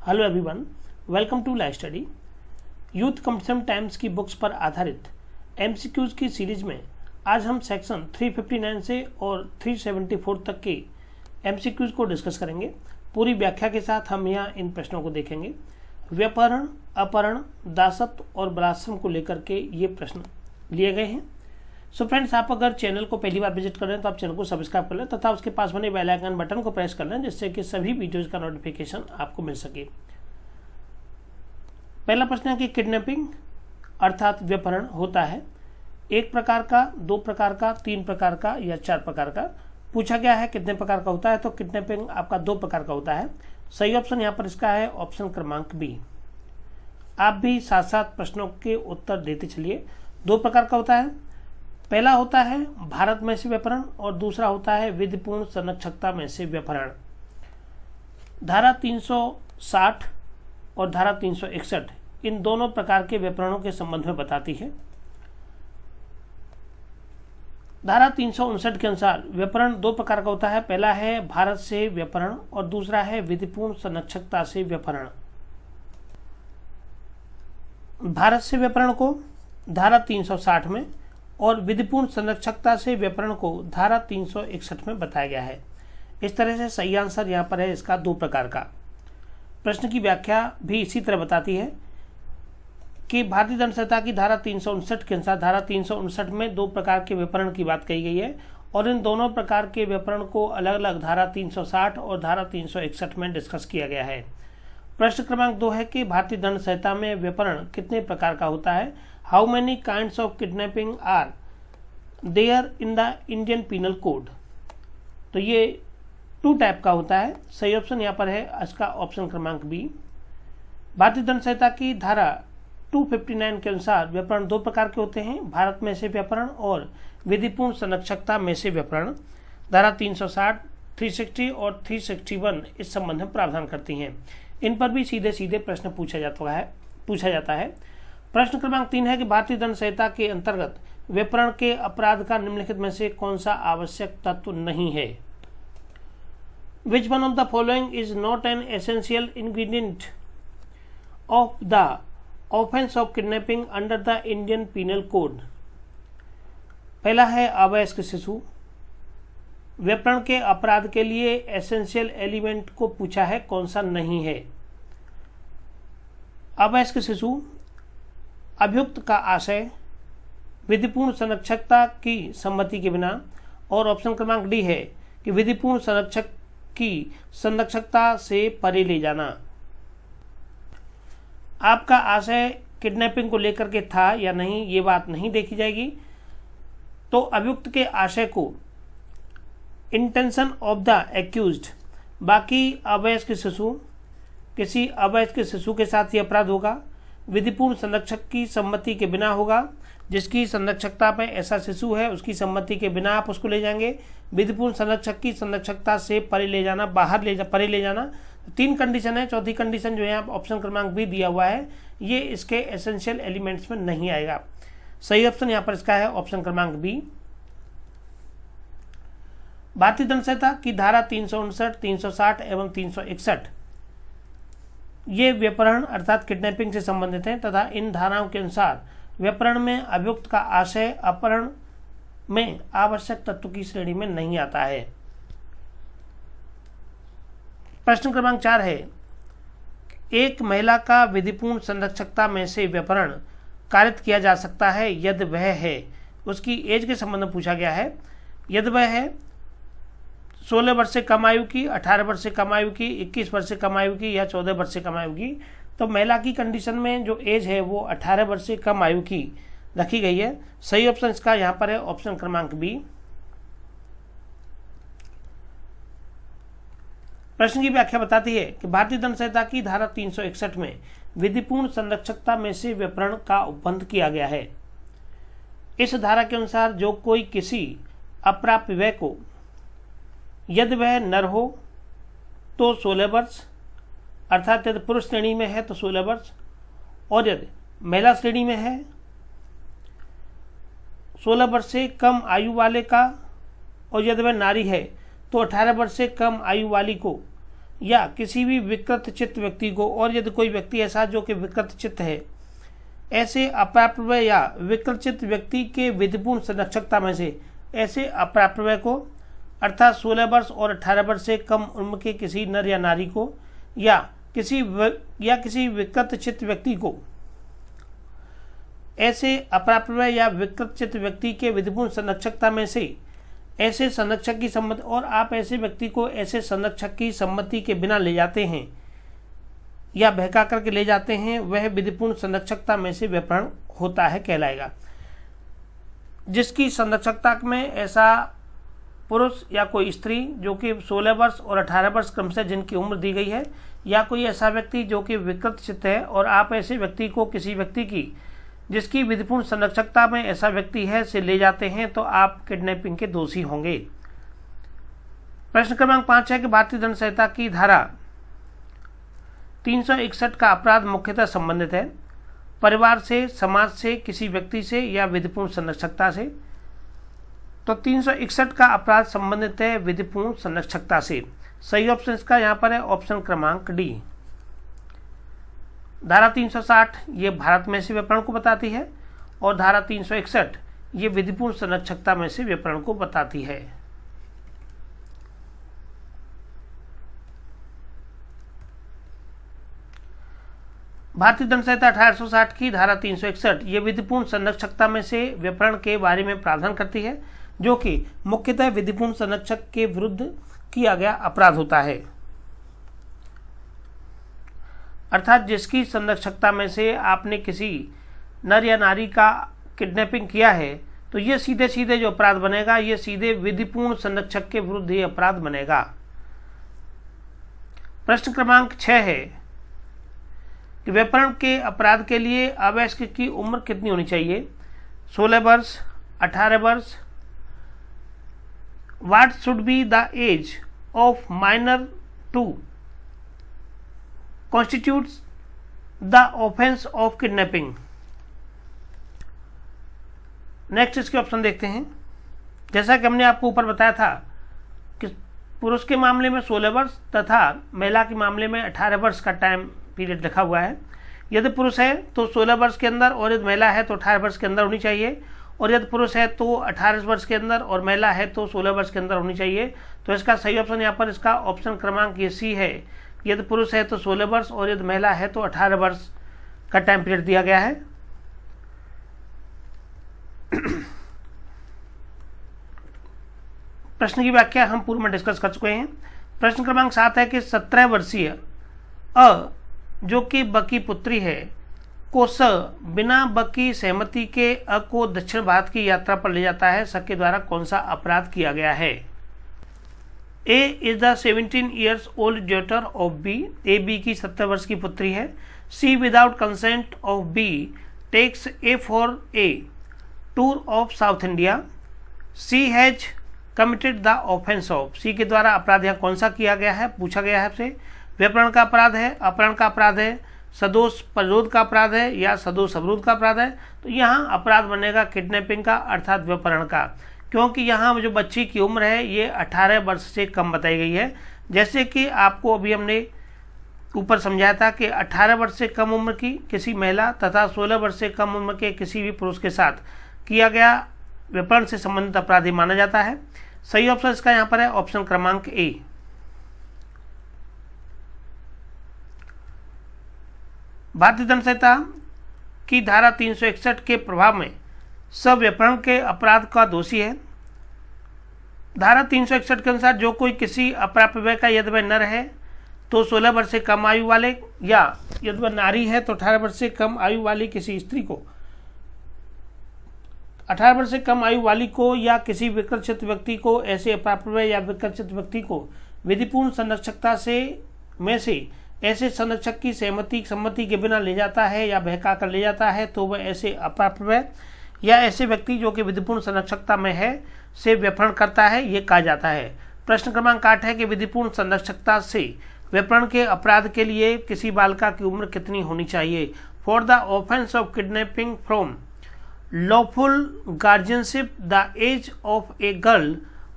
Hello everyone, welcome to live study. Youth competition times की books पर आधारित MCQs की सीरीज में आज हम सेक्शन 359 से और 374 तक के एमसीक्यूज को डिस्कस करेंगे। पूरी व्याख्या के साथ हम यहाँ इन प्रश्नों को देखेंगे। व्यापहरण, अपहरण, दासत्व और बलात्संग को लेकर के ये प्रश्न लिए गए हैं। सो फ्रेंड्स, आप अगर चैनल को पहली बार विजिट कर रहे हैं तो आप चैनल को सब्सक्राइब कर लें तथा उसके पास बने बेल आइकन बटन को प्रेस कर लें, जिससे कि सभी वीडियोज का नोटिफिकेशन आपको मिल सके। पहला प्रश्न है कि किडनैपिंग अर्थात व्यपहरण होता है एक प्रकार का, दो प्रकार का, तीन प्रकार का या चार प्रकार का। पूछा गया है कितने प्रकार का होता है, तो किडनैपिंग आपका दो प्रकार का होता है। सही ऑप्शन यहाँ पर इसका है ऑप्शन क्रमांक बी। आप भी साथ साथ प्रश्नों के उत्तर देते चलिए। दो प्रकार का होता है, पहला होता है भारत में से व्यपहरण और दूसरा होता है विधिपूर्ण संरक्षकता में से व्यपहरण। धारा 360 और धारा 361 इन दोनों प्रकार के व्यपहरणों के संबंध में बताती है। धारा 359 के अनुसार व्यपहरण दो प्रकार का होता है, पहला है भारत से व्यपहरण और दूसरा है विधिपूर्ण संरक्षकता से व्यपहरण। भारत से व्यपहरण को धारा 360 में और विधिपूर्ण संरक्षकता से व्यपहरण को धारा 361 में बताया गया है। इस तरह से सही आंसर यहाँ पर है इसका दो प्रकार का। प्रश्न की व्याख्या भी इसी तरह बताती है कि भारतीय दंड संहिता की धारा 359 के अनुसार धारा 359 में दो प्रकार के व्यपहरण की बात कही गई है और इन दोनों प्रकार के व्यपहरण को अलग अलग धारा 360 और धारा 361 में डिस्कस किया गया है। प्रश्न क्रमांक 2 है कि भारतीय दंड संहिता में व्यपहरण कितने प्रकार का होता है। How many kinds of kidnapping are there in the Indian penal code. तो ये 2 टाइप का होता है। सही ऑप्शन यहाँ पर है इसका ऑप्शन क्रमांक बी। भारतीय दंड संहिता की धारा 259 के अनुसार व्यपहरण दो प्रकार के होते हैं, भारत में से व्यपहरण और विधिपूर्ण संरक्षकता में से व्यपहरण। धारा 360, 360 और 361 इस संबंध में प्रावधान करती हैं। इन पर भी सीधे सीधे प्रश्न पूछा जाता है। प्रश्न क्रमांक 3 है कि भारतीय दंड संहिता के अंतर्गत व्यपहरण के अपराध का निम्नलिखित में से कौन सा आवश्यक तत्व नहीं है। Which one of the following is not an essential ingredient of the offence of kidnapping under the Indian penal code. पहला है अवयस्क शिशु। व्यपहरण के अपराध के लिए एसेंशियल एलिमेंट को पूछा है, कौन सा नहीं है। अवयस्क शिशु, अभियुक्त का आशय, विधिपूर्ण संरक्षकता की सम्मति के बिना और ऑप्शन क्रमांक डी है कि विधिपूर्ण संरक्षक की संरक्षकता से परे ले जाना। आपका आशय किडनैपिंग को लेकर के था या नहीं, ये बात नहीं देखी जाएगी। तो अभियुक्त के आशय को इंटेंशन ऑफ द एक्यूज्ड, बाकी अवयस्क शिशु, किसी अवयस्क शिशु के साथ ये अपराध होगा, विधिपूर्ण संरक्षक की सम्मति के बिना होगा, जिसकी संरक्षकता में ऐसा शिशु है उसकी सम्मति के बिना आप उसको ले जाएंगे, विधिपूर्ण संरक्षक की संरक्षकता से परे ले जाना, परे ले जाना। 3 कंडीशन है। चौथी कंडीशन जो है आप ऑप्शन क्रमांक बी दिया हुआ है, ये इसके एसेंशियल एलिमेंट्स में नहीं आएगा। सही ऑप्शन यहाँ पर इसका है ऑप्शन क्रमांक बी। भारतीय दंड संहिता की धारा 359, 360 एवं 361 ये व्यपहरण अर्थात किडनैपिंग से संबंधित हैं तथा इन धाराओं के अनुसार व्यपहरण में अभियुक्त का आशय अपहरण में आवश्यक तत्व की श्रेणी में नहीं आता है। प्रश्न क्रमांक 4 है, एक महिला का विधिपूर्ण संरक्षकता में से व्यपहरण कारित किया जा सकता है यदि वह है, उसकी एज के संबंध में पूछा गया है। यदि वह है 16 वर्ष से कम आयु की, 18 वर्ष से कम आयु की, 21 वर्ष से कम आयु की या 14 वर्ष से कम आयु की, तो महिला की कंडीशन में जो एज है वो 18 वर्ष से कम आयु की रखी गई है। सही ऑप्शन इसका यहाँ पर है ऑप्शन क्रमांक बी। प्रश्न की व्याख्या बताती है कि भारतीय दंड संहिता की धारा 361 में विधिपूर्ण संरक्षकता में से व्यपहरण का उपबंध किया गया है। इस धारा के अनुसार जो कोई किसी अप्राप्य व्यय को, यदि वह नर हो तो 16 वर्ष, अर्थात यदि पुरुष श्रेणी में है तो 16 वर्ष, और यदि महिला श्रेणी में है 16 वर्ष से कम आयु वाले का, और यदि वह नारी है तो 18 वर्ष से कम आयु वाली को या किसी भी विकृत चित्त व्यक्ति को, और यदि कोई व्यक्ति ऐसा जो कि विकृत चित्त है, ऐसे अप्राप्य या विकृत चित्त व्यक्ति के विधिपूर्ण संरक्षकता में से ऐसे अप्राप्य को अर्थात 16 वर्ष और 18 वर्ष से कम उम्र के किसी नर या नारी को या किसी विकृत चित्त व्यक्ति को, ऐसे अप्राप्य या विकृत चित्त व्यक्ति के विधिपूर्ण संरक्षकता में से ऐसे संरक्षक की सम्मति, और आप ऐसे व्यक्ति को ऐसे संरक्षक की सम्मति के बिना ले जाते हैं या बहका करके ले जाते हैं, वह विधिपूर्ण संरक्षकता में से व्यपहरण होता है कहलाएगा। जिसकी संरक्षकता में ऐसा पुरुष या कोई स्त्री जो कि 16 वर्ष और 18 वर्ष क्रमशः जिनकी उम्र दी गई है, या कोई ऐसा व्यक्ति जो कि विकृत चित्त है, और आप ऐसे व्यक्ति को किसी व्यक्ति की जिसकी विधिपूर्ण संरक्षकता में ऐसा व्यक्ति है से ले जाते हैं, तो आप किडनैपिंग के दोषी होंगे। प्रश्न क्रमांक 5 है कि भारतीय दंड संहिता की धारा 361 का अपराध मुख्यतः संबंधित है परिवार से, समाज से, किसी व्यक्ति से या विधिपूर्ण संरक्षकता से। तो 361 का अपराध संबंधित है विधिपूर्ण संरक्षकता से। सही ऑप्शन इसका यहाँ पर है ऑप्शन क्रमांक डी। धारा 360 ये भारत में से व्यपहरण को बताती है, और धारा 361 ये विधिपूर्ण संरक्षकता में से व्यपहरण को बताती है। भारतीय दंड संहिता 1860 की धारा 361 ये विधिपूर्ण संरक्षकता में से व्यपहरण के बारे में प्रावधान करती है, जो कि मुख्यतः विधिपूर्ण संरक्षक के विरुद्ध किया गया अपराध होता है। अर्थात जिसकी संरक्षकता में से आपने किसी नर या नारी का किडनैपिंग किया है, तो ये सीधे सीधे जो अपराध बनेगा, ये सीधे विधिपूर्ण संरक्षक के विरुद्ध ये अपराध बनेगा। प्रश्न क्रमांक 6 है कि व्यपहरण के अपराध के लिए अवयस्क की उम्र कितनी होनी चाहिए? 16 वर्ष, 18 वर्ष। What should be the age of minor to constitutes the offense of kidnapping? Next इसके ऑप्शन देखते हैं। जैसा कि हमने आपको ऊपर बताया था कि पुरुष के मामले में 16 वर्ष तथा महिला के मामले में 18 वर्ष का टाइम पीरियड रखा हुआ है। यदि पुरुष है तो 16 वर्ष के अंदर, और यदि महिला है तो 18 वर्ष के अंदर होनी चाहिए, और यदि पुरुष है तो 18 वर्ष के अंदर और महिला है तो 16 वर्ष के अंदर होनी चाहिए। तो इसका सही ऑप्शन यहाँ पर इसका ऑप्शन क्रमांक ये सी है। यदि पुरुष है तो 16 वर्ष और यदि महिला है तो 18 वर्ष का टाइम पीरियड दिया गया है। प्रश्न की व्याख्या हम पूर्व में डिस्कस कर चुके हैं। प्रश्न क्रमांक 7 है कि 17 वर्षीय अ जो कि ब की पुत्री है को स बिना ब की सहमति के अ को दक्षिण भारत की यात्रा पर ले जाता है। स के द्वारा कौन सा अपराध किया गया है? A is the 17 years old daughter of B. A B की 17 वर्ष की पुत्री है। C without consent of B takes A for a tour of South India. C has committed the offence of. C के द्वारा अपराध यहाँ कौन सा किया गया है, पूछा गया है आपसे। व्यपहरण का अपराध है, अपहरण का अपराध है, सदोष परिरोध का अपराध है या सदोष अवरोध का अपराध है। तो यहाँ अपराध बनेगा किडनैपिंग का अर्थात व्यपहरण का, क्योंकि यहाँ जो बच्ची की उम्र है ये 18 वर्ष से कम बताई गई है। जैसे कि आपको अभी हमने ऊपर समझाया था कि 18 वर्ष से कम उम्र की किसी महिला तथा 16 वर्ष से कम उम्र के किसी भी पुरुष के साथ किया गया व्यपहरण से संबंधित अपराधी माना जाता है। सही ऑप्शन इसका यहाँ पर है ऑप्शन क्रमांक ए। भारतीय दंड संहिता की धारा 361 के प्रभाव में सव्यपहरण के अपराध का दोषी है। धारा 361 के अनुसार जो कोई किसी अप्राप्य का यदि वह नर है तो 16 वर्ष से कम आयु वाले, या यदि वह नारी है तो 18 वर्ष से कम आयु वाली किसी स्त्री को, 18 वर्ष से कम आयु वाली को या किसी विकृत व्यक्ति को, ऐसे अप्राप्य या विकृत व्यक्ति को विधिपूर्ण संरक्षकता से में से ऐसे संरक्षक की सम्मति के बिना ले जाता है या बहका कर ले जाता है, तो वह ऐसे अप्राप्य या ऐसे व्यक्ति जो कि विधिपूर्ण संरक्षकता में है से व्यपहरण करता है, ये कहा जाता है। प्रश्न क्रमांक 8 है कि विधिपूर्ण संरक्षकता से व्यपहरण के अपराध के लिए किसी बालिका की उम्र कितनी होनी चाहिए? For the offence of kidnapping from lawful guardianship the age of a girl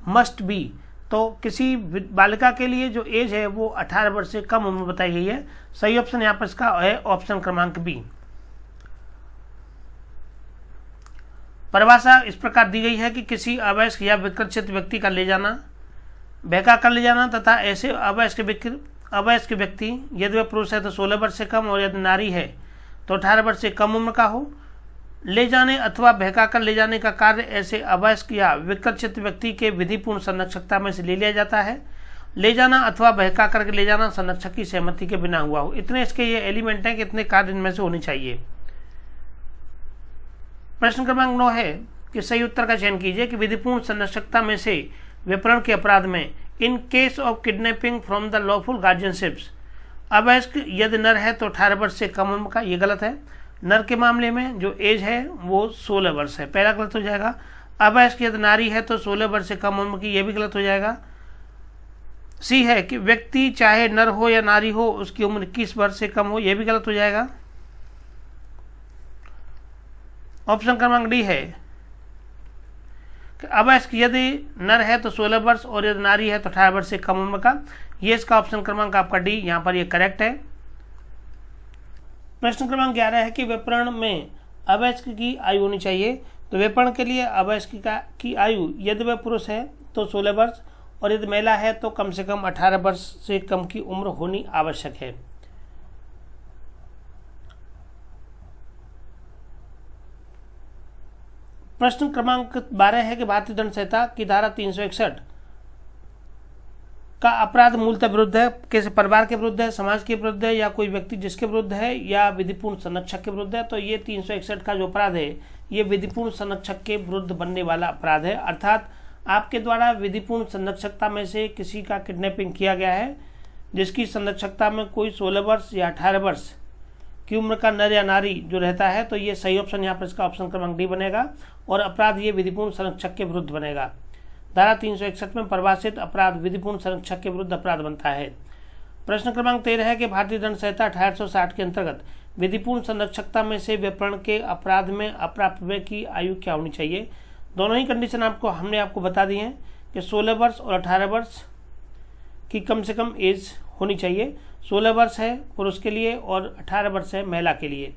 must be तो किसी बालिका के लिए जो एज है वो 18 वर्ष से कम उम्र बताई गई है। सही ऑप्शन यहाँ पर इसका है ऑप्शन क्रमांक बी। परिभाषा इस प्रकार दी गई है कि किसी अवयस्क या विकृत व्यक्ति का ले जाना, बहका कर ले जाना तथा ऐसे अवयस्क व्यक्ति यदि वह पुरुष है तो 16 वर्ष से कम और यदि नारी है तो 18 वर्ष से कम उम्र का हो। ले जाने अथवा बहका कर ले जाने का कार्य ऐसे अवयस्क या विकृत व्यक्ति के विधिपूर्ण संरक्षकता में से ले लिया जाता है। ले जाना अथवा बहका करके ले जाना संरक्षक की सहमति के बिना हुआ हो। इतने इसके ये एलिमेंट हैं कि इतने कार्य इनमें से होने चाहिए। प्रश्न क्रमांक 9 है कि सही उत्तर का चयन कीजिए कि विधिपूर्ण संरक्षकता में से विपरण के अपराध में in case of kidnapping from the lawful guardianships अवयस्क यदि नर है तो 18 वर्ष से कम उम्र का, ये गलत है। नर के मामले में जो एज है वो 16 वर्ष है, पहला गलत हो जाएगा। अवयस्क यदि नारी है तो 16 वर्ष से कम उम्र की, ये भी गलत हो जाएगा। सी है कि व्यक्ति चाहे नर हो या नारी हो उसकी उम्र 21 वर्ष से कम हो, ये भी गलत हो जाएगा। ऑप्शन क्रमांक डी है कि अवयस्क यदि नर है तो 16 वर्ष और यदि नारी है तो 18 वर्ष से कम उम्र का, ये इसका ऑप्शन क्रमांक आपका डी यहाँ पर ये करेक्ट है। प्रश्न क्रमांक 11 है कि विपरण में अवयस्क की आयु होनी चाहिए। तो विपरण के लिए अवयस्क की आयु यदि वह पुरुष है तो 16 वर्ष और यदि महिला है तो कम से कम 18 वर्ष से कम की उम्र होनी आवश्यक है। प्रश्न क्रमांक 12 है कि भारतीय दंड संहिता की धारा 361 का अपराध मूलतः विरुद्ध है, कैसे परिवार के विरुद्ध है, समाज के विरुद्ध है या कोई व्यक्ति जिसके विरुद्ध है या विधिपूर्ण संरक्षक के विरुद्ध है। तो ये 361 का जो अपराध है ये विधिपूर्ण संरक्षक के विरुद्ध बनने वाला अपराध है। अर्थात आपके द्वारा विधिपूर्ण संरक्षकता में से किसी का किडनैपिंग किया गया है जिसकी संरक्षकता में कोई 16 वर्ष या 18 वर्ष की उम्र का नर या नारी जो रहता है, तो ये सही ऑप्शन यहाँ पर इसका ऑप्शन क्रमांक डी बनेगा और अपराध ये विधिपूर्ण संरक्षक के विरुद्ध बनेगा। धारा 361 में परिभाषित अपराध विधिपूर्ण संरक्षक के विरुद्ध अपराध बनता है। प्रश्न क्रमांक 13 है कि भारतीय दंड संहिता 1860 के अंतर्गत विधिपूर्ण संरक्षकता में से विपरण के अपराध में अप्राप्त व्यय की आयु क्या होनी चाहिए। दोनों ही कंडीशन हमने आपको बता दी हैं कि 16 वर्ष और 18 वर्ष की कम से कम एज होनी चाहिए। 16 वर्ष है पुरुष के लिए और 18 वर्ष है महिला के लिए।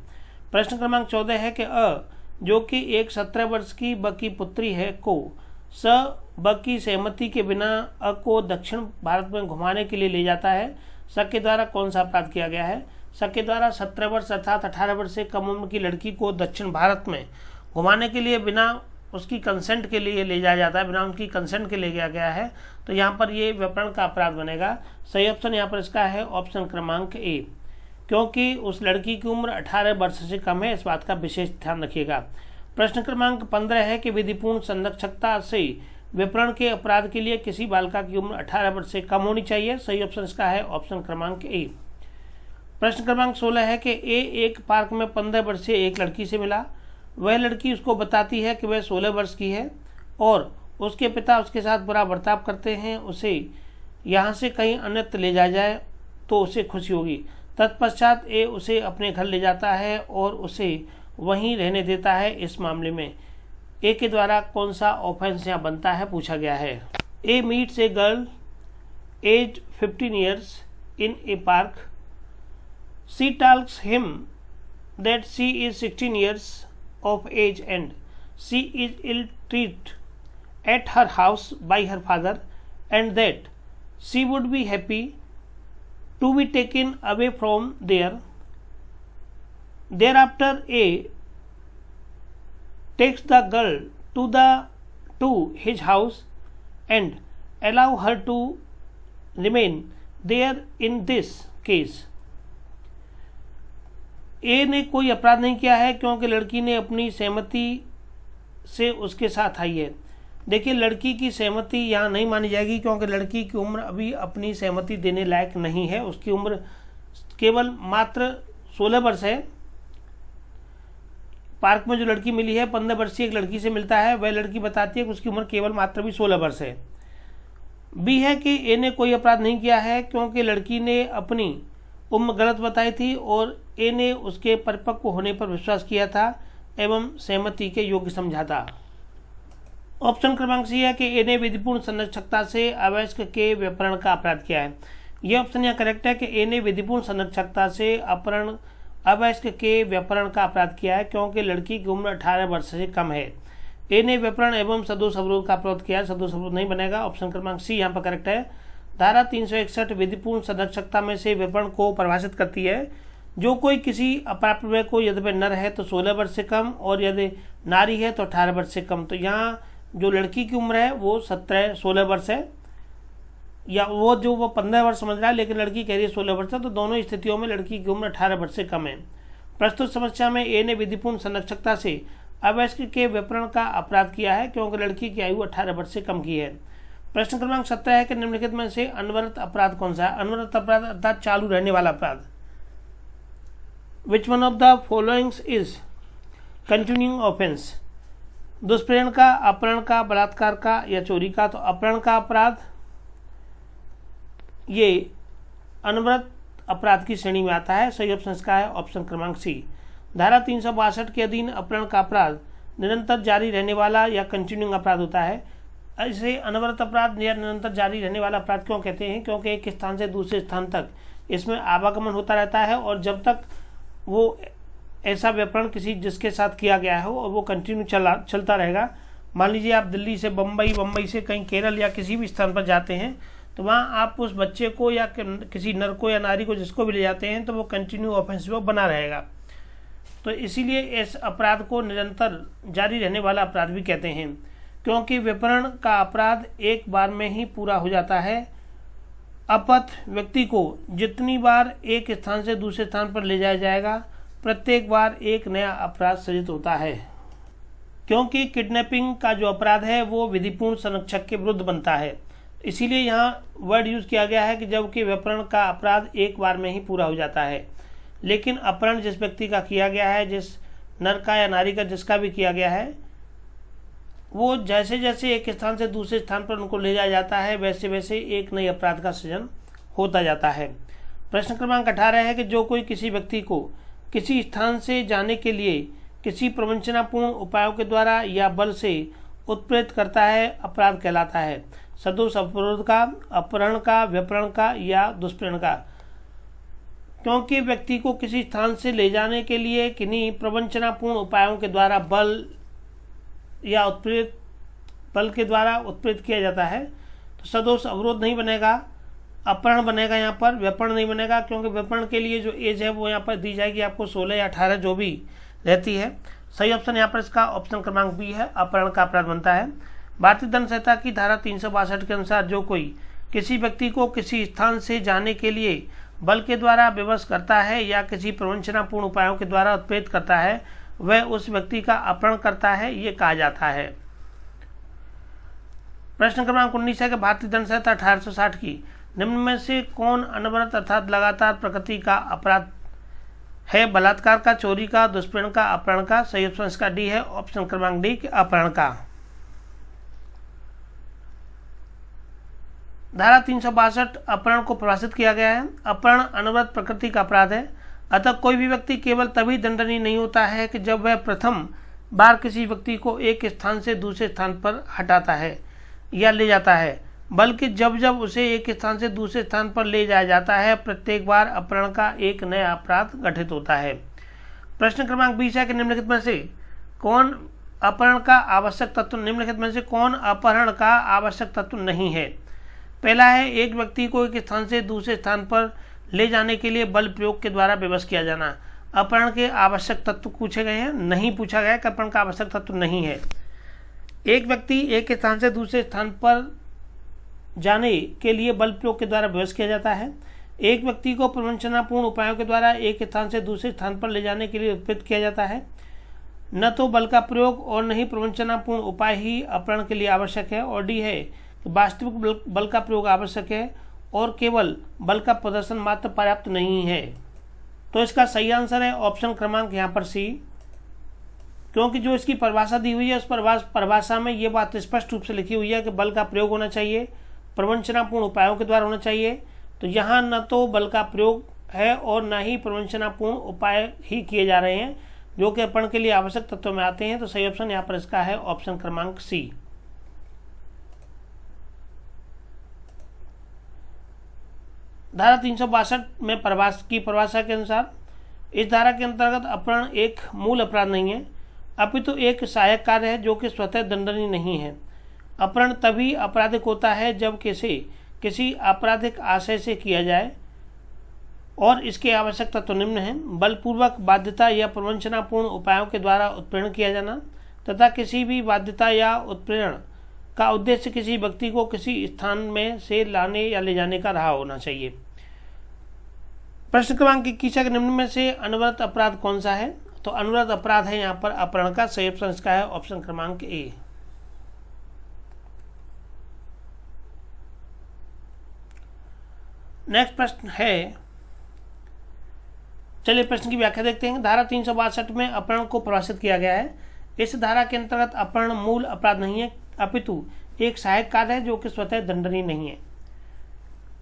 प्रश्न क्रमांक 14 है कि जो कि एक 17 वर्ष की ब की पुत्री है को ब की सहमति के बिना को दक्षिण भारत में घुमाने के लिए ले जाता है। के द्वारा कौन सा अपराध किया गया है। के द्वारा 17 वर्ष अर्थात 18 वर्ष से कम उम्र की लड़की को दक्षिण भारत में घुमाने के लिए बिना उसकी कंसेंट के लिए ले जाया जाता है, बिना उनकी कंसेंट के ले गया गया है। तो यहाँ पर ये विपरण का अपराध बनेगा। सही ऑप्शन यहाँ पर इसका है ऑप्शन क्रमांक ए, क्योंकि उस लड़की की उम्र 18 वर्ष से कम है, इस बात का विशेष ध्यान रखिएगा। प्रश्न क्रमांक 15 है कि विधिपूर्ण संरक्षकता से विपरण के अपराध के लिए किसी बालिका की उम्र 18 वर्ष से कम होनी चाहिए। सही ऑप्शन इसका है ऑप्शन क्रमांक ए। प्रश्न क्रमांक 16 है कि ए एक पार्क में 15 वर्षीय एक लड़की से मिला। वह लड़की उसको बताती है कि वह 16 वर्ष की है और उसके पिता उसके साथ बुरा बर्ताव करते हैं, उसे यहाँ से कहीं अन्यत्र ले जाया जाए तो उसे खुशी होगी। तत्पश्चात ए उसे अपने घर ले जाता है और उसे वहीं रहने देता है। इस मामले में ए के द्वारा कौन सा ऑफेंस यहाँ बनता है पूछा गया है। A meets a girl age 15 years in a park. She tells him that she is 16 years of age and she is ill treated at her house by her father and that she would be happy to be taken away from there. Thereafter A takes the girl to his house and allow her to remain there. In this case ए ने कोई अपराध नहीं किया है क्योंकि लड़की ने अपनी सहमति से उसके साथ आई है। देखिए लड़की की सहमति यहाँ नहीं मानी जाएगी क्योंकि लड़की की उम्र अभी अपनी सहमति देने लायक नहीं है। उसकी उम्र केवल मात्र 16 वर्ष है। पार्क में जो लड़की मिली है 15 वर्षीय एक लड़की से मिलता है, वह लड़की बताती है कि उसकी उम्र केवल मात्र भी 16 वर्ष है। बी है कि ए ने कोई अपराध नहीं किया है क्योंकि लड़की ने अपनी उम्र गलत बताई थी और ए ने उसके परिपक्व होने पर विश्वास किया था एवं सहमति के योग्य समझा था। ऑप्शन क्रमांक सी है कि ए ने विधिपूर्ण संरक्षकता से अवयस्क के व्यपहरण का अपराध किया है। यह ऑप्शन यहाँ करेक्ट है कि ए ने विधिपूर्ण संरक्षकता से अपहरण अवयस्क के व्यपहरण का अपराध किया है, क्योंकि लड़की की उम्र 18 वर्ष से कम है। ए ने व्यपहरण एवं सदोष अवरोध का अपराध किया है, सदोष अवरोध नहीं बनेगा। ऑप्शन क्रमांक सी यहाँ पर करेक्ट है। धारा 361 विधिपूर्ण संरक्षकता में से व्यपहरण को परिभाषित करती है। जो कोई किसी अप्राप्त व्यय को यदि वह नर है तो 16 वर्ष से कम और यदि नारी है तो 18 वर्ष से कम। तो यहाँ जो लड़की की उम्र है वो 16 वर्ष है, या वो 15 वर्ष समझ रहा है लेकिन लड़की कह रही है 16 वर्ष है, तो दोनों स्थितियों में लड़की की उम्र 18 वर्ष से कम है। प्रस्तुत समस्या में ए ने विधिपूर्ण संरक्षकता से अवयस्क के व्यपहरण का अपराध किया है, क्योंकि लड़की की आयु 18 वर्ष से कम की है। प्रश्न क्रमांक 17 है कि निम्नलिखित में से अनवरत अपराध कौन सा है? अनवरत अपराध अर्थात चालू रहने वाला अपराध। Which one of the followings is continuing offence? दुष्प्रेरण का, अपहरण का, बलात्कार का या चोरी का? तो अपहरण का अपराध ये अनवरत अपराध की श्रेणी में आता है। सही ऑप्शन इसका है ऑप्शन क्रमांक सी। धारा 362 के अधीन अपहरण का अपराध निरंतर जारी रहने वाला या कंटिन्यूइंग अपराध होता है। इसे अनवरत अपराध या निरंतर जारी रहने वाला अपराध क्यों कहते हैं? क्योंकि एक स्थान से दूसरे स्थान तक इसमें आवागमन होता रहता है, और जब तक वो ऐसा व्यपहरण किसी जिसके साथ किया गया है और वो कंटिन्यू चलता रहेगा। मान लीजिए आप दिल्ली से बम्बई से कहीं केरल या किसी भी स्थान पर जाते हैं, तो वहाँ आप उस बच्चे को या किसी नर को या नारी को जिसको भी ले जाते हैं तो वो कंटिन्यू ऑफेंस वो बना रहेगा। तो इसीलिए इस अपराध को निरंतर जारी रहने वाला अपराध भी कहते हैं, क्योंकि व्यपहरण का अपराध एक बार में ही पूरा हो जाता है। अपथ व्यक्ति को जितनी बार एक स्थान से दूसरे स्थान पर ले जाया जाएगा, प्रत्येक बार एक नया अपराध सृजित होता है। क्योंकि किडनैपिंग का जो अपराध है वो विधिपूर्ण संरक्षक के विरुद्ध बनता है, इसीलिए यहाँ वर्ड यूज किया गया है कि जबकि व्यपहरण का अपराध एक बार में ही पूरा हो जाता है, लेकिन अपहरण जिस व्यक्ति का किया गया है, जिस नर का या नारी का जिसका भी किया गया है, वो जैसे जैसे एक स्थान से दूसरे स्थान पर उनको ले जाया जाता है, वैसे वैसे एक नई अपराध का सृजन होता जाता है। प्रश्न क्रमांक 18 है कि जो कोई किसी व्यक्ति को किसी स्थान से जाने के लिए किसी प्रवंचनापूर्ण उपायों के द्वारा या बल से उत्प्रेरित करता है, अपराध कहलाता है। सदोष अवरोध का, अपहरण का, व्यपहरण का या दुष्प्रेरण का। क्योंकि व्यक्ति को किसी स्थान से ले जाने के लिए किन्हीं प्रवंचनापूर्ण उपायों के द्वारा बल या बल के द्वारा उत्प्रेरित किया जाता है, तो सदोष अवरोध नहीं बनेगा, अपहरण बनेगा यहाँ पर, व्यपहरण नहीं बनेगा, क्योंकि व्यपहरण के लिए जो एज है वो यहाँ पर दी जाएगी आपको 16 या 18 जो भी रहती है। सही ऑप्शन यहाँ पर इसका ऑप्शन क्रमांक बी है, अपहरण का अपराध बनता है। भारतीय दंड संहिता की धारा 362 के अनुसार जो कोई किसी व्यक्ति को किसी स्थान से जाने के लिए बल के द्वारा विवश करता है या किसी प्रवंचनापूर्ण उपायों के द्वारा उत्प्रेरित करता है, वह उस व्यक्ति का अपहरण करता है, ये कहा जाता है। प्रश्न क्रमांक 19 है कि भारतीय दंड संहिता 1860 की निम्न में से कौन अनवरत अर्थात लगातार प्रकृति का अपराध है? बलात्कार का, चोरी का, दुष्प्रेरण का, अपहरण का? सही ऑप्शन इसका डी है, ऑप्शन क्रमांक डी अपहरण का। धारा 362 अपहरण को परिभाषित किया गया है। अपहरण अनवरत प्रकृति का अपराध है, अतः कोई भी व्यक्ति केवल तभी दंडनीय नहीं होता है कि जब वह प्रथम बार किसी व्यक्ति को एक स्थान से दूसरे स्थान पर हटाता है या ले जाता है, बल्कि जब जब उसे एक स्थान से दूसरे स्थान पर ले जाया जाता है, प्रत्येक बार अपहरण का एक नया अपराध गठित होता है। प्रश्न क्रमांक 20 है कि निम्नलिखित में से कौन अपहरण का आवश्यक तत्व नहीं है? पहला है एक व्यक्ति को एक स्थान से दूसरे स्थान पर ले जाने के लिए बल प्रयोग के द्वारा विवश किया जाना। अपहरण के आवश्यक तत्व पूछे गए हैं, नहीं पूछा गया कि अपहरण का आवश्यक तत्व नहीं है। एक व्यक्ति एक स्थान से दूसरे स्थान पर जाने के लिए बल प्रयोग के द्वारा विवश किया जाता है। एक व्यक्ति को प्रवंचनापूर्ण उपायों के द्वारा एक स्थान से दूसरे स्थान पर ले जाने के लिए उत्प्रेरित किया जाता है। न तो बल का प्रयोग और न ही प्रवंचनापूर्ण उपाय ही अपहरण के लिए आवश्यक है। और डी है वास्तविक बल का प्रयोग आवश्यक है और केवल बल का प्रदर्शन मात्र पर्याप्त नहीं है। तो इसका सही आंसर है ऑप्शन क्रमांक यहाँ पर सी, क्योंकि जो इसकी परिभाषा दी हुई है उस परिभाषा में ये बात स्पष्ट रूप से लिखी हुई है कि बल का प्रयोग होना चाहिए, प्रवंचनापूर्ण उपायों के द्वारा होना चाहिए। तो यहाँ न तो बल का प्रयोग है और न ही प्रवंचनापूर्ण उपाय ही किए जा रहे हैं जो कि अपहरण के लिए आवश्यक तत्वों में आते हैं। तो सही ऑप्शन यहाँ पर इसका है ऑप्शन क्रमांक सी। धारा 362 में परिभाषा के अनुसार इस धारा के अंतर्गत अपहरण एक मूल अपराध नहीं है, अपितु एक सहायक कार्य है जो कि स्वतः दंडनीय नहीं है। अपहरण तभी आपराधिक होता है जब किसी आपराधिक आशय से किया जाए और इसके आवश्यक तत्व निम्न हैं: बलपूर्वक, बाध्यता या प्रवंचनापूर्ण उपायों के द्वारा उत्प्रेरण किया जाना तथा किसी भी बाध्यता या उत्प्रेरण का उद्देश्य किसी व्यक्ति को किसी स्थान में से लाने या ले जाने का रहा होना चाहिए। प्रश्न क्रमांक 21 के निम्न में से अनवरत अपराध कौन सा है? तो अनवरत अपराध है यहाँ पर अपहरण का। सही ऑप्शन इसका है ऑप्शन क्रमांक ए। नेक्स्ट प्रश्न है, चलिए प्रश्न की व्याख्या देखते हैं। धारा 362 में अपहरण को परिभाषित किया गया है। इस धारा के अंतर्गत अपहरण मूल अपराध नहीं है, अपितु एक सहायक कार्य है जो कि स्वतः दंडनीय नहीं है।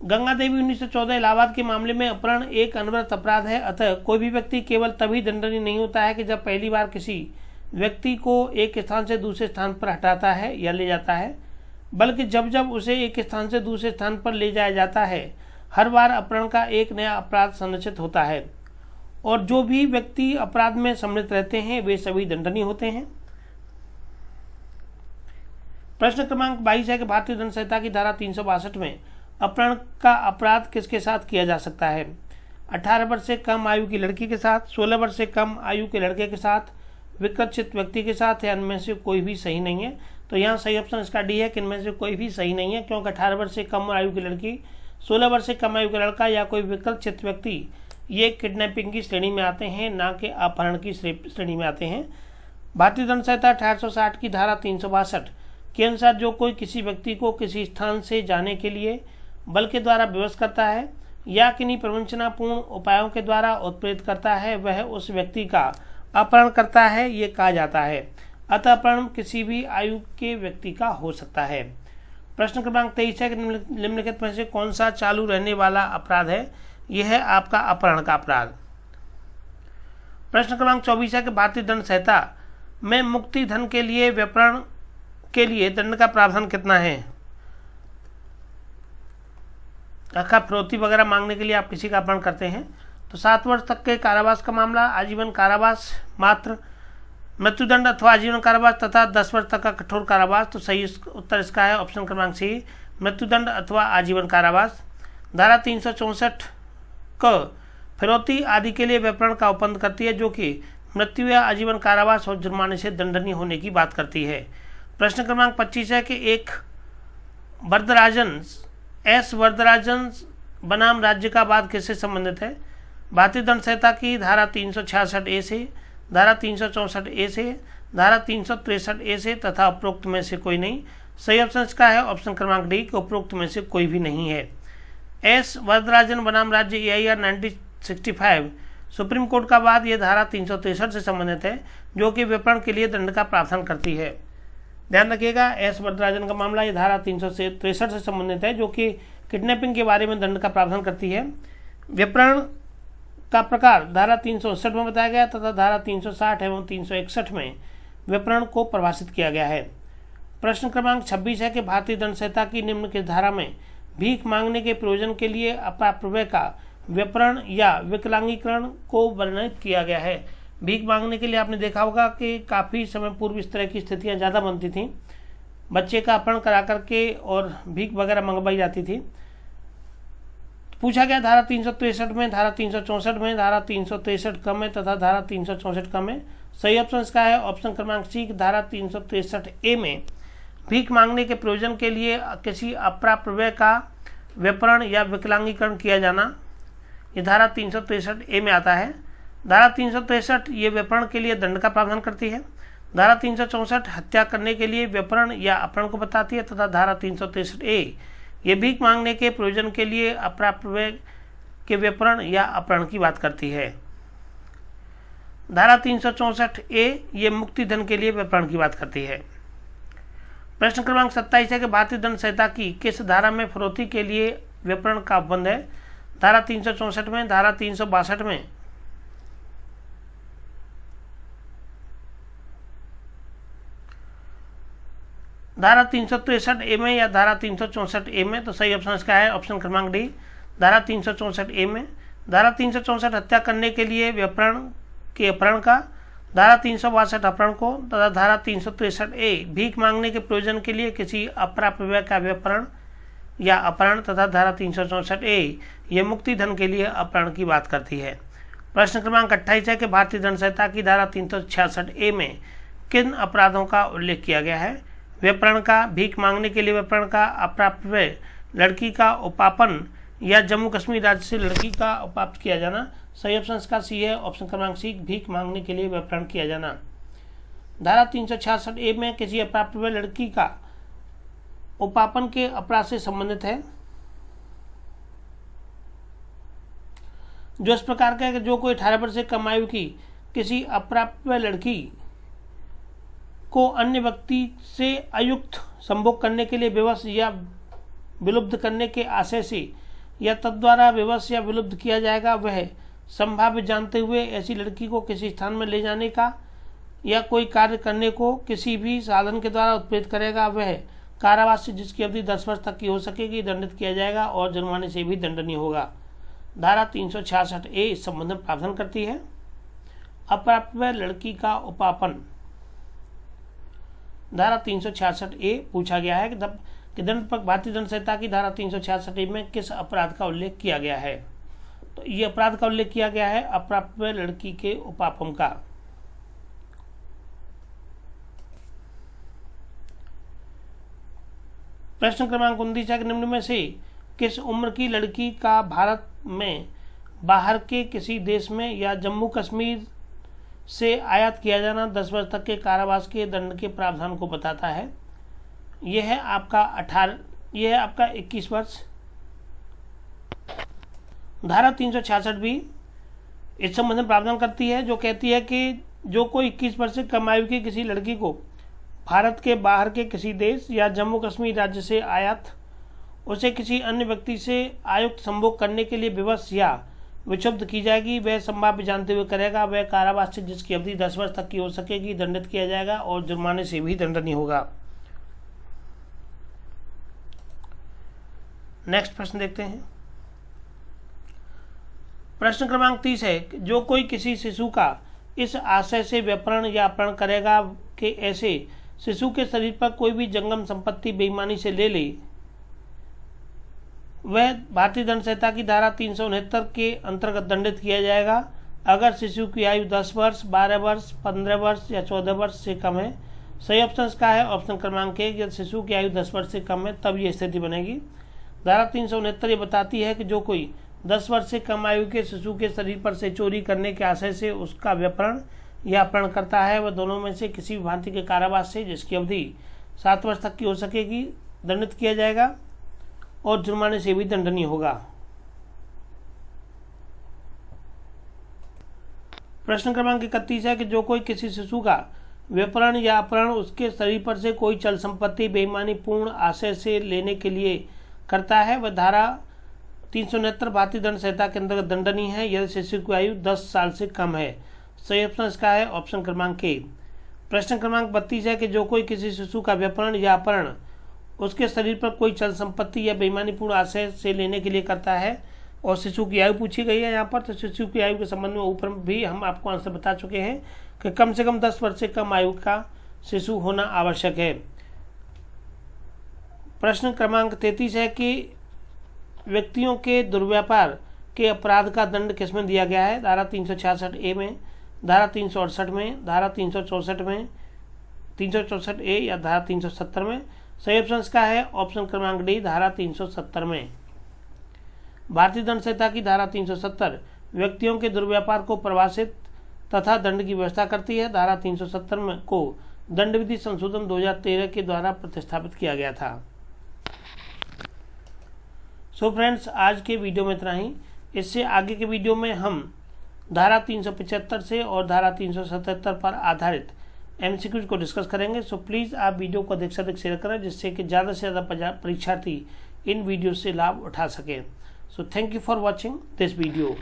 गंगा देवी 1914 इलाहाबाद के मामले में अपहरण एक अनवरत अपराध है। अतः कोई भी व्यक्ति केवल तभी दंडनीय नहीं होता है कि जब पहली बार किसी व्यक्ति को एक स्थान से दूसरे स्थान पर हटाता है या ले जाता है, बल्कि जब जब उसे एक स्थान से दूसरे स्थान पर ले जाया जाता है, हर बार अपहरण का एक नया अपराध संरचित होता है और जो भी व्यक्ति अपराध में सम्मिलित रहते हैं वे सभी दंडनीय होते हैं। प्रश्न क्रमांक 22 है कि भारतीय दंड संहिता की धारा 362 में अपहरण का अपराध किसके साथ किया जा सकता है? 18 वर्ष से कम आयु की लड़की के साथ, 16 वर्ष से कम आयु के लड़के के साथ, विकलचित व्यक्ति के साथ, या इनमें से कोई भी सही नहीं है। तो यहाँ सही ऑप्शन इसका डी है कि इनमें से कोई भी सही नहीं है, क्योंकि 18 वर्ष से कम आयु की लड़की, 16 वर्ष से कम आयु का लड़का या कोई विकलचित व्यक्ति ये किडनैपिंग की श्रेणी में आते हैं, ना कि अपहरण की श्रेणी में आते हैं। भारतीय दंड संहिता 1860 की धारा 362 के अनुसार जो कोई किसी व्यक्ति को किसी स्थान से जाने के लिए बल के द्वारा विवश करता है या किन्हीं प्रवंचनापूर्ण उपायों के द्वारा उत्प्रेरित करता है, वह उस व्यक्ति का अपहरण करता है, ये कहा जाता है। अतः अपहरण किसी भी आयु के व्यक्ति का हो सकता है। प्रश्न क्रमांक 23 है कि निम्नलिखित में से कौन सा चालू रहने वाला अपराध है? यह है आपका अपहरण का अपराध। प्रश्न क्रमांक 24 है कि भारतीय दंड संहिता में मुक्ति धन के लिए व्यपहरण के लिए दंड का प्रावधान कितना है? फिरौती वगैरह मांगने के लिए आप किसी का अपहरण करते हैं तो 7 वर्ष तक के कारावास का मामला, आजीवन कारावास, मात्र मृत्युदंड अथवा आजीवन कारावास तथा 10 वर्ष तक का कठोर कारावास। तो सही उत्तर इसका है ऑप्शन क्रमांक सी, मृत्युदंड अथवा आजीवन कारावास। धारा 364 क फिरौती आदि के लिए व्यपहरण का उपबंध करती है, जो कि मृत्यु या आजीवन कारावास और जुर्माने से दंडनीय होने की बात करती है। प्रश्न क्रमांक 25 है कि एक वरदराजन बनाम राज्य का वाद किससे संबंधित है? भारतीय दंड संहिता की धारा 366 ए से, धारा 364 ए से, धारा 363 ए से तथा उपरोक्त में से कोई नहीं। सही ऑप्शन इसका है ऑप्शन क्रमांक डी कि उपरोक्त में से कोई भी नहीं है। एस वरदराजन बनाम राज्य AIR 1965 सुप्रीम कोर्ट का वाद यह धारा 363 से संबंधित है, जो कि व्यपहरण के लिए दंड का प्रावधान करती है। ध्यान रखिएगा, एस वरदराजन का मामला ये धारा 363 से संबंधित है, जो कि किडनैपिंग के बारे में दंड का प्रावधान करती है। व्यपहरण का प्रकार धारा 367 में बताया गया तथा धारा 360 एवं 361 में व्यपहरण को परिभाषित किया गया है। प्रश्न क्रमांक 26 है कि भारतीय दंड संहिता की निम्न की धारा में भीख मांगने के प्रयोजन के लिए अप्राप्य का व्यपहरण या विकलांगीकरण को वर्णित किया गया है। भीख मांगने के लिए आपने देखा होगा कि काफ़ी समय पूर्व इस तरह की स्थितियां ज़्यादा बनती थीं, बच्चे का अपहरण करा करके और भीख वगैरह मंगवाई जाती थी। पूछा गया धारा 363 में, धारा 364 में, धारा 363 कम है तथा धारा 364 कम है। सही ऑप्शन इसका है ऑप्शन क्रमांक सी, धारा 363 ए में भीख मांगने के प्रयोजन के लिए किसी अप्राप्य का व्यपहरण या विकलांगीकरण किया जाना, ये धारा 363 ए में आता है। धारा 363 ये व्यपहरण के लिए दंड का प्रावधान करती है। धारा 364 हत्या करने के लिए व्यपहरण या अपहरण को बताती है तथा धारा 363 ए ये भीख मांगने के प्रयोजन के लिए अप्राप्य के व्यपहरण या अपहरण की बात करती है। धारा 364 ए ये मुक्ति धन के लिए व्यपहरण की बात करती है। प्रश्न क्रमांक 27 है कि भारतीय दंड संहिता की किस धारा में फिरौती के लिए व्यपहरण का उपबंध है? धारा 364 में, धारा 362 में, धारा 363 ए में या धारा 364 ए में। तो सही ऑप्शन इसका है ऑप्शन क्रमांक डी, धारा 364A में, धारा 364 हत्या करने के लिए व्यपरण के अपहरण का, धारा 362 अपहरण को तथा धारा 363A भीख मांगने के प्रयोजन के लिए किसी अप्राप्य व्यय का व्यपहरण या अपहरण तथा धारा 364A यह मुक्ति धन के लिए अपहरण की बात करती है। प्रश्न क्रमांक 28 है कि भारतीय दंड संहिता की धारा 366A में किन अपराधों का उल्लेख किया गया है? व्यपहरण का, भीख मांगने के लिए व्यपहरण का, अप्राप्य व्यय, लड़की का उपापन या जम्मू कश्मीर राज्य से लड़की का उपाप्त किया जाना। सही ऑप्शन का सी है, ऑप्शन क्रमांक सी, भीख मांगने के लिए व्यपहरण किया जाना। धारा 366A में किसी अप्राप्य व्यय लड़की का उपापन के अपराध से संबंधित है, जो इस प्रकार का है कि जो कोई 18 वर्ष से कम आयु की किसी अप्राप्य लड़की को अन्य व्यक्ति से अयुक्त संभोग करने के लिए विवश या विलुप्त करने के आशय से या तद्वारा विवश या विलुप्त किया जाएगा, वह संभाव्य जानते हुए ऐसी लड़की को किसी स्थान में ले जाने का या कोई कार्य करने को किसी भी साधन के द्वारा उत्प्रेरित करेगा, वह कारावास से जिसकी अवधि 10 वर्ष तक की हो सकेगी दंडित किया जाएगा और जुर्माने से भी दंडनीय होगा। धारा 366A इस संबंध में प्रावधान करती है। अप्राप्य लड़की का उपापन, धारा 366A पूछा गया है कि भारतीय दंड संहिता की धारा 366A में किस अपराध का उल्लेख किया गया है? तो ये अपराध का उल्लेख किया गया है अप्राप्य लड़की के उपापन का। प्रश्न क्रमांक 29 है कि निम्न में से किस उम्र की लड़की का भारत में बाहर के किसी देश में या जम्मू कश्मीर से आयात किया जाना 10 वर्ष तक के कारावास के दंड के प्रावधान को बताता है? यह है आपका 21 वर्ष। धारा 366 भी इस संबंध में प्रावधान करती है, जो कहती है कि जो कोई 21 वर्ष से कम आयु की किसी लड़की को भारत के बाहर के किसी देश या जम्मू कश्मीर राज्य से आयात उसे किसी अन्य व्यक्ति से आयुक्त संभोग करने के लिए विवश या विक्षुब्ध की जाएगी, वह संभाव्य जानते हुए करेगा, वह कारावास से जिसकी अवधि 10 वर्ष तक की हो सकेगी दंडित किया जाएगा और जुर्माने से भी दंडनीय होगा। नेक्स्ट प्रश्न देखते हैं। प्रश्न क्रमांक 30 है, जो कोई किसी शिशु का इस आशय से व्यपहरण या अपहरण करेगा कि ऐसे शिशु के शरीर पर कोई भी जंगम संपत्ति बेईमानी से ले ले, वह भारतीय दंड संहिता की धारा 369 के अंतर्गत दंडित किया जाएगा अगर शिशु की आयु 10 वर्ष, 12 वर्ष, 15 वर्ष या 14 वर्ष से कम है। सही ऑप्शन का है ऑप्शन क्रमांक 1, यदि शिशु की आयु 10 वर्ष से कम है तब ये स्थिति बनेगी। धारा 369 ये बताती है कि जो कोई 10 वर्ष से कम आयु के शिशु के शरीर पर से चोरी करने के आशय से उसका व्यपहरण या अपहरण करता है, वह दोनों में से किसी भी भांति के कारावास से जिसकी अवधि 7 वर्ष तक की हो सकेगी दंडित किया जाएगा और जुर्माने से भी दंडनीय होगा। प्रश्न क्रमांक 31 है कि जो कोई किसी शिशु का व्यपहरण या अपहरण उसके शरीर पर से कोई चल संपत्ति बेईमानी पूर्ण आशय से लेने के लिए करता है, वह धारा 369 भारतीय दंड संहिता के अंतर्गत दंडनीय है यदि शिशु की आयु 10 साल से कम है। सही ऑप्शन इसका है ऑप्शन क्रमांक 1। प्रश्न क्रमांक 32 है कि जो कोई किसी शिशु का व्यपहरण या अपहरण उसके शरीर पर कोई चल संपत्ति या बेईमानी पूर्ण आशय से लेने के लिए करता है और शिशु की आयु पूछी गई है यहाँ पर, तो शिशु की आयु के संबंध में ऊपर भी हम आपको आंसर बता चुके हैं कि कम से कम 10 वर्ष से कम आयु का शिशु होना आवश्यक है। प्रश्न क्रमांक 33 है कि व्यक्तियों के दुर्व्यापार के अपराध का दंड किसमें दिया गया है? धारा 366A में, धारा 368 में, धारा 364 में, 364A या धारा 370 में। सही ऑप्शन का है ऑप्शन क्रमांक डी, धारा 370 में। भारतीय दंड संहिता की धारा 370 व्यक्तियों के दुर्व्यापार को परिभाषित तथा दंड की व्यवस्था करती है। धारा 370 में को दंड विधि संशोधन 2013 के द्वारा प्रतिस्थापित किया गया था। सो फ्रेंड्स, आज के वीडियो में इतना ही। इससे आगे के वीडियो में हम धारा 375 से और धारा 377 पर आधारित MCQs को डिस्कस करेंगे। सो प्लीज़ आप वीडियो को अधिक से अधिक शेयर करें जिससे कि ज़्यादा से ज़्यादा परीक्षार्थी इन वीडियो से लाभ उठा सकें। So thank you for watching this video.